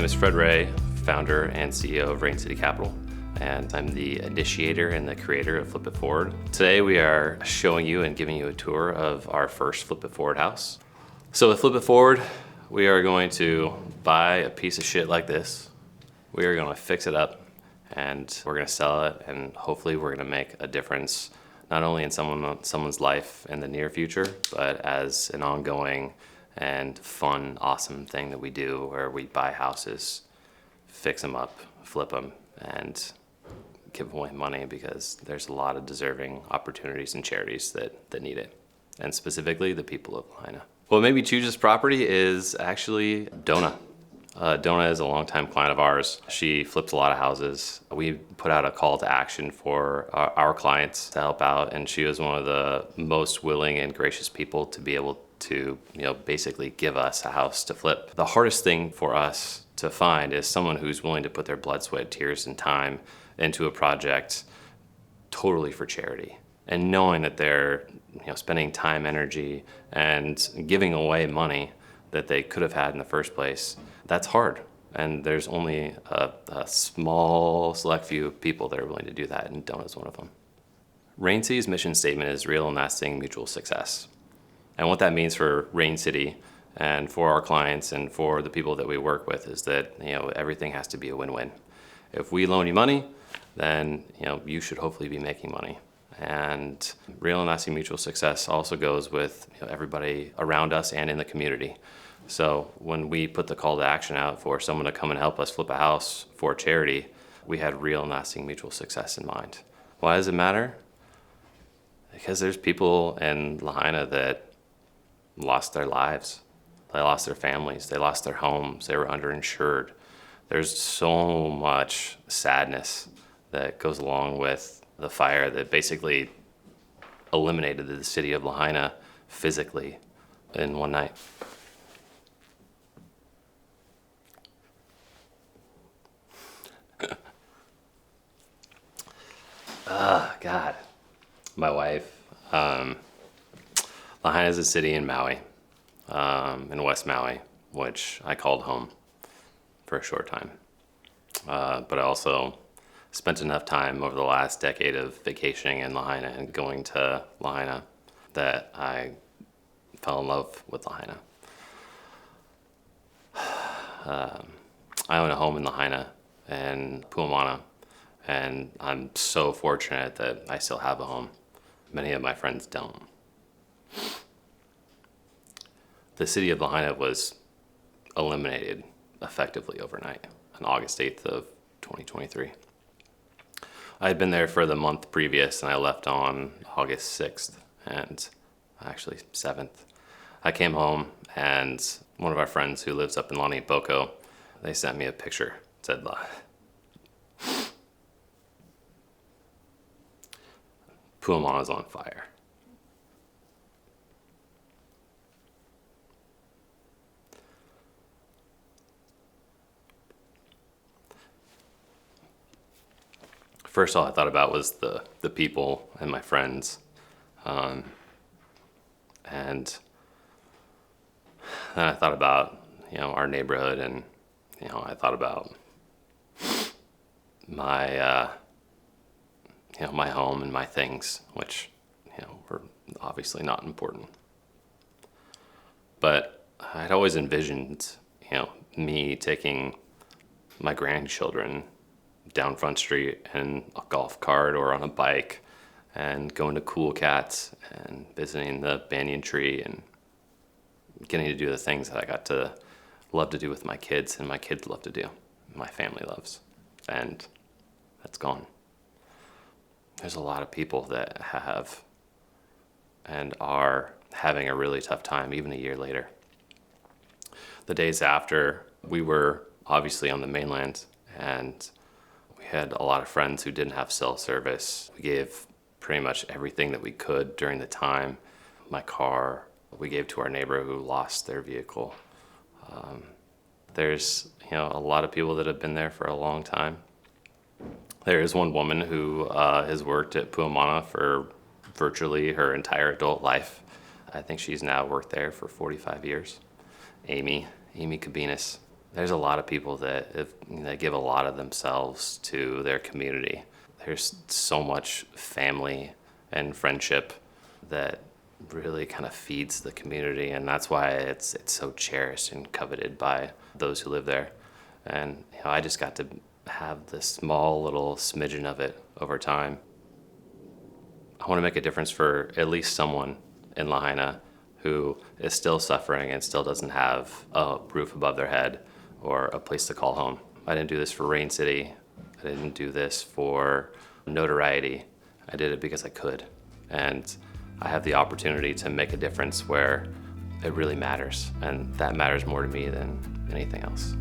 is Fred Ray, founder and CEO of Rain City Capital, and I'm the initiator and the creator of Flip It Forward. Today we are showing you and giving you a tour of our first Flip It Forward house. So with Flip It Forward, we are going to buy a piece of shit like this. We are going to fix it up and we're going to sell it, and hopefully we're going to make a difference not only in someone's life in the near future, but as an ongoing and fun, awesome thing that we do where we buy houses, fix them up, flip them, and give away money because there's a lot of deserving opportunities and charities that need it, and specifically the people of Lahaina. What made me choose this property is actually Donna. Donna is a longtime client of ours. She flips a lot of houses. We put out a call to action for our clients to help out, and she was one of the most willing and gracious people to be able to, basically give us a house to flip. The hardest thing for us to find is someone who's willing to put their blood, sweat, tears, and time into a project totally for charity. And knowing that they're spending time, energy, and giving away money that they could have had in the first place, that's hard. And there's only a small select few of people that are willing to do that, and Donna's one of them. Rain City's mission statement is real and lasting mutual success. And what that means for Rain City and for our clients and for the people that we work with is that everything has to be a win-win. If we loan you money, then you should hopefully be making money. And real and lasting mutual success also goes with everybody around us and in the community. So when we put the call to action out for someone to come and help us flip a house for charity, we had real and lasting mutual success in mind. Why does it matter? Because there's people in Lahaina that lost their lives. They lost their families. They lost their homes. They were underinsured. There's so much sadness that goes along with the fire that basically eliminated the city of Lahaina physically in one night. God. My wife. Lahaina is a city in Maui, in West Maui, which I called home for a short time. But I also spent enough time over the last decade of vacationing in Lahaina and going to Lahaina that I fell in love with Lahaina. I own a home in Lahaina and Puamana, and I'm so fortunate that I still have a home. Many of my friends don't. The city of Lahaina was eliminated effectively overnight on August 8th of 2023. I had been there for the month previous, and I left on August 6th and actually 7th. I came home, and one of our friends who lives up in Lani Boko, they sent me a picture. It said, Puamana's on fire. First all I thought about was the people and my friends. And then I thought about, our neighborhood, and, I thought about my, my home and my things, which, were obviously not important. But I'd always envisioned, me taking my grandchildren down Front Street in a golf cart or on a bike and going to Cool Cats and visiting the banyan tree and getting to do the things that I got to love to do with my kids and my kids love to do, my family loves. And that's gone. There's a lot of people that have and are having a really tough time even a year later. The days after, we were obviously on the mainland, and we had a lot of friends who didn't have cell service. We gave pretty much everything that we could during the time. My car, we gave to our neighbor who lost their vehicle. There's a lot of people that have been there for a long time. There is one woman who has worked at Puamana for virtually her entire adult life. I think she's now worked there for 45 years. Amy Cabinas. There's a lot of people that give a lot of themselves to their community. There's so much family and friendship that really kind of feeds the community, and that's why it's so cherished and coveted by those who live there. And I just got to have this small little smidgen of it over time. I want to make a difference for at least someone in Lahaina who is still suffering and still doesn't have a roof above their head or a place to call home. I didn't do this for Rain City. I didn't do this for notoriety. I did it because I could. And I have the opportunity to make a difference where it really matters. And that matters more to me than anything else.